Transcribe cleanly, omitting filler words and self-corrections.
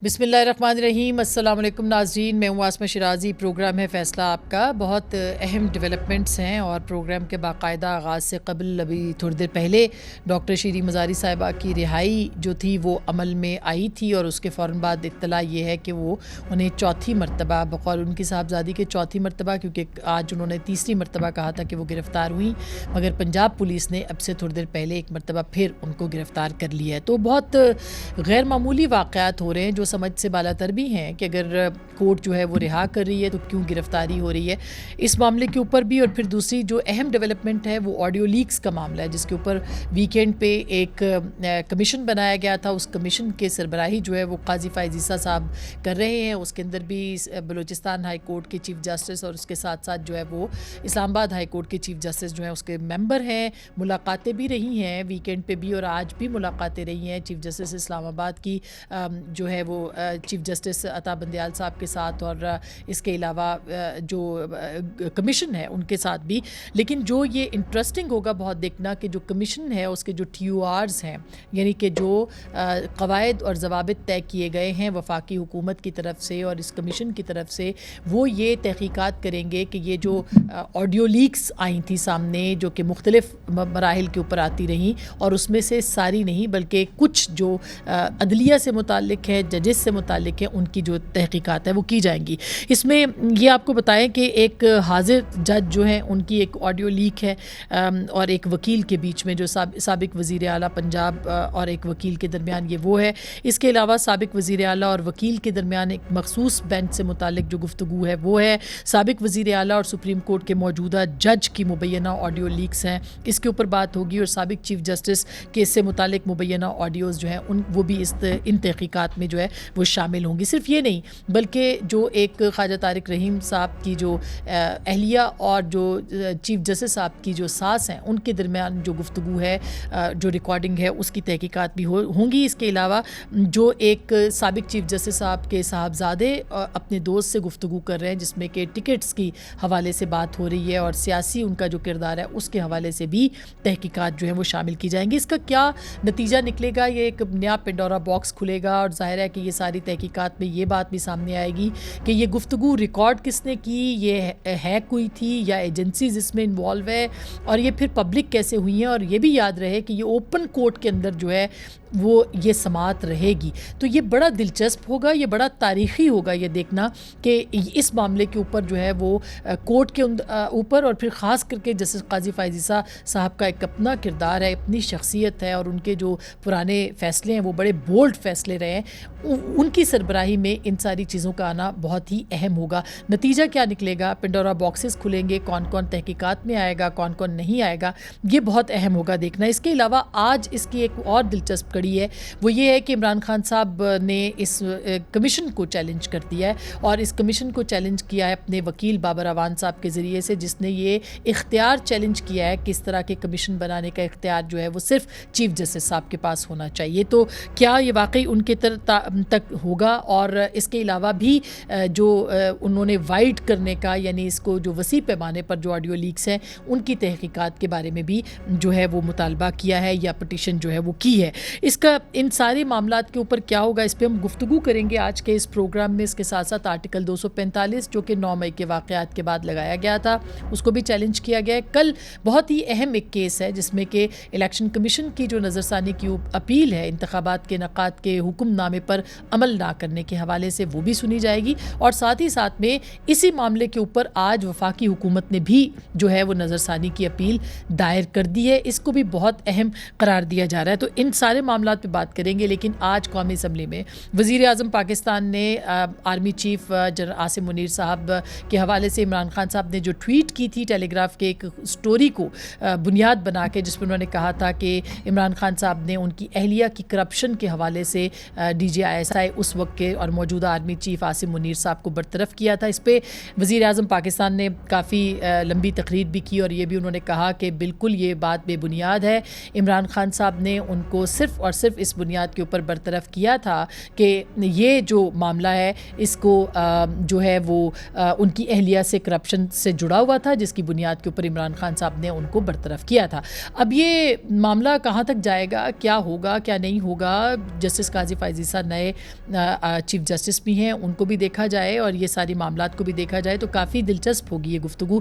بسم اللہ الرحمن الرحیم۔ السلام علیکم ناظرین، میں ہوں آسمہ شرازی۔ پروگرام ہے فیصلہ آپ کا۔ بہت اہم ڈیولپمنٹس ہیں اور پروگرام کے باقاعدہ آغاز سے قبل ابھی تھوڑی دیر پہلے ڈاکٹر شیریں مزاری صاحبہ کی رہائی جو تھی وہ عمل میں آئی تھی، اور اس کے فوراً بعد اطلاع یہ ہے کہ وہ انہیں چوتھی مرتبہ بقول ان کی صاحبزادی کے چوتھی مرتبہ، کیونکہ آج انہوں نے تیسری مرتبہ کہا تھا کہ وہ گرفتار ہوئی، مگر پنجاب پولیس نے اب سے تھوڑی دیر پہلے ایک مرتبہ پھر ان کو گرفتار کر لیا ہے۔ تو بہت غیر معمولی واقعات ہو رہے ہیں جو سمجھ سے بالا تر بھی ہیں کہ اگر کورٹ جو ہے وہ رہا کر رہی ہے تو کیوں گرفتاری ہو رہی ہے اس معاملے کے اوپر بھی۔ اور پھر دوسری جو اہم ڈیولپمنٹ ہے وہ آڈیو لیکس کا معاملہ ہے، جس کے اوپر ویکینڈ پہ ایک کمیشن بنایا گیا تھا۔ اس کمیشن کے سربراہی جو ہے وہ قاضی فائز عیسیٰ صاحب کر رہے ہیں۔ اس کے اندر بھی بلوچستان ہائی کورٹ کے چیف جسٹس اور اس کے ساتھ ساتھ جو ہے وہ اسلام آباد ہائی کورٹ کے چیف جسٹس جو ہیں اس کے ممبر ہیں۔ ملاقاتیں بھی رہی ہیں ویکینڈ پہ بھی، اور آج بھی ملاقاتیں رہی ہیں چیف جسٹس اسلام آباد کی جو ہے وہ چیف جسٹس عطا بندیال صاحب کے ساتھ، اور اس کے علاوہ جو کمیشن ہے ان کے ساتھ بھی۔ لیکن جو یہ انٹرسٹنگ ہوگا بہت دیکھنا کہ جو کمیشن ہے اس کے جو TORs ہیں، یعنی کہ جو قواعد اور ضوابط طے کیے گئے ہیں وفاقی حکومت کی طرف سے اور اس کمیشن کی طرف سے، وہ یہ تحقیقات کریں گے کہ یہ جو آڈیو لیکس آئی تھیں سامنے جو کہ مختلف مراحل کے اوپر آتی رہیں، اور اس میں سے ساری نہیں بلکہ کچھ جو عدلیہ سے متعلق ہے، ججز سے متعلق ہے، ان کی جو تحقیقات ہے وہ کی جائیں گی۔ اس میں یہ آپ کو بتائیں کہ ایک حاضر جج جو ہیں ان کی ایک آڈیو لیک ہے، اور ایک وکیل کے بیچ میں جو سابق وزیر اعلیٰ پنجاب اور ایک وکیل کے درمیان یہ وہ ہے۔ اس کے علاوہ سابق وزیر اعلیٰ اور وکیل کے درمیان ایک مخصوص بینچ سے متعلق جو گفتگو ہے وہ ہے۔ سابق وزیر اعلیٰ اور سپریم کورٹ کے موجودہ جج کی مبینہ آڈیو لیکس ہیں، اس کے اوپر بات ہوگی۔ اور سابق چیف جسٹس کے اس سے متعلق مبینہ آڈیوز جو ہیں وہ بھی ان تحقیقات میں جو ہے وہ شامل ہوں گی۔ صرف یہ نہیں بلکہ جو ایک خواجہ طارق رحیم صاحب کی جو اہلیہ اور جو چیف جسٹس صاحب کی جو ساس ہیں ان کے درمیان جو گفتگو ہے، جو ریکارڈنگ ہے، اس کی تحقیقات بھی ہوں گی۔ اس کے علاوہ جو ایک سابق چیف جسٹس صاحب کے صاحبزادے اپنے دوست سے گفتگو کر رہے ہیں، جس میں کہ ٹکٹس کی حوالے سے بات ہو رہی ہے اور سیاسی ان کا جو کردار ہے اس کے حوالے سے بھی تحقیقات جو ہیں وہ شامل کی جائیں گی۔ اس کا کیا نتیجہ نکلے گا، یہ ایک نیا پنڈورا باکس کھلے گا، اور ظاہر ہے کہ یہ ساری تحقیقات میں یہ بات بھی سامنے آئے گی کہ یہ گفتگو ریکارڈ کس نے کی، یہ ہے کوئی تھی یا ایجنسیز اس میں انوالو ہے، اور یہ پھر پبلک کیسے ہوئی ہیں۔ اور یہ بھی یاد رہے کہ یہ اوپن کورٹ کے اندر جو ہے وہ یہ سماعت رہے گی۔ تو یہ بڑا دلچسپ ہوگا، یہ بڑا تاریخی ہوگا یہ دیکھنا کہ اس معاملے کے اوپر جو ہے وہ کورٹ کے اوپر، اور پھر خاص کر کے جسٹس قاضی فائز عیسیٰ صاحب کا ایک اپنا کردار ہے، اپنی شخصیت ہے، اور ان کے جو پرانے فیصلے ہیں وہ بڑے بولڈ فیصلے رہے ہیں، ان کی سربراہی میں ان ساری چیزوں کا آنا بہت ہی اہم ہوگا۔ نتیجہ کیا نکلے گا، پنڈورا باکسز کھلیں گے، کون کون تحقیقات میں آئے گا، کون کون نہیں آئے گا، یہ بہت اہم ہوگا دیکھنا۔ اس کے علاوہ آج اس کی ایک اور دلچسپ کڑی ہے، وہ یہ ہے کہ عمران خان صاحب نے اس کمیشن کو چیلنج کر دیا ہے، اور اس کمیشن کو چیلنج کیا ہے اپنے وکیل بابر اعوان صاحب کے ذریعے سے، جس نے یہ اختیار چیلنج کیا ہے کہ اس طرح کے کمیشن بنانے کا اختیار جو ہے وہ صرف چیف جسٹس صاحب کے پاس ہونا چاہیے۔ تو کیا یہ واقعی ان کے تک ہوگا؟ اور اس کے علاوہ بھی جو انہوں نے وائڈ کرنے کا، یعنی اس کو جو وسیع پیمانے پر جو آڈیو لیکس ہیں ان کی تحقیقات کے بارے میں بھی جو ہے وہ مطالبہ کیا ہے یا پٹیشن جو ہے وہ کی ہے۔ اس کا ان سارے معاملات کے اوپر کیا ہوگا، اس پہ ہم گفتگو کریں گے آج کے اس پروگرام میں۔ اس کے ساتھ ساتھ آرٹیکل 245 جو کہ 9 مئی کے واقعات کے بعد لگایا گیا تھا، اس کو بھی چیلنج کیا گیا ہے۔ کل بہت ہی اہم ایک کیس ہے جس میں کہ الیکشن کمیشن کی جو نظر ثانی کی اپیل ہے انتخابات کے انعقاد کے حکم نامے پر عمل نہ کرنے کے حوالے سے، وہ بھی سنی جائے گی۔ اور ساتھ ہی ساتھ میں اسی معاملے کے اوپر آج وفاقی حکومت نے بھی جو ہے وہ نظر ثانی کی اپیل دائر کر دی ہے، اس کو بھی بہت اہم قرار دیا جا رہا ہے۔ تو ان سارے معاملات پہ بات کریں گے، لیکن آج قومی اسمبلی میں وزیر اعظم پاکستان نے army chief general Asim Munir صاحب کے حوالے سے عمران خان صاحب نے جو ٹویٹ کی تھی ٹیلی گراف کے ایک سٹوری کو بنیاد بنا کے، جس میں انہوں نے کہا تھا کہ عمران خان صاحب نے ان کی اہلیہ کی کرپشن کے حوالے سے DGI اس وقت کے اور موجودہ آرمی چیف عاصم منیر صاحب کو برطرف کیا تھا۔ اس پہ وزیر اعظم پاکستان نے کافی لمبی تقریر بھی کی، اور یہ بھی انہوں نے کہا کہ بالکل یہ بات بے بنیاد ہے۔ عمران خان صاحب نے ان کو صرف اور صرف اس بنیاد کے اوپر برطرف کیا تھا کہ یہ جو معاملہ ہے اس کو جو ہے وہ ان کی اہلیہ سے کرپشن سے جڑا ہوا تھا، جس کی بنیاد کے اوپر عمران خان صاحب نے ان کو برطرف کیا تھا۔ اب یہ معاملہ کہاں تک جائے گا، کیا ہوگا کیا نہیں ہوگا، جسٹس قاضی فائز عیسیٰ نئے چیف جسٹس بھی ہیں، ان کو بھی دیکھا جائے اور یہ ساری معاملات کو بھی دیکھا جائے تو کافی دلچسپ ہوگی یہ گفتگو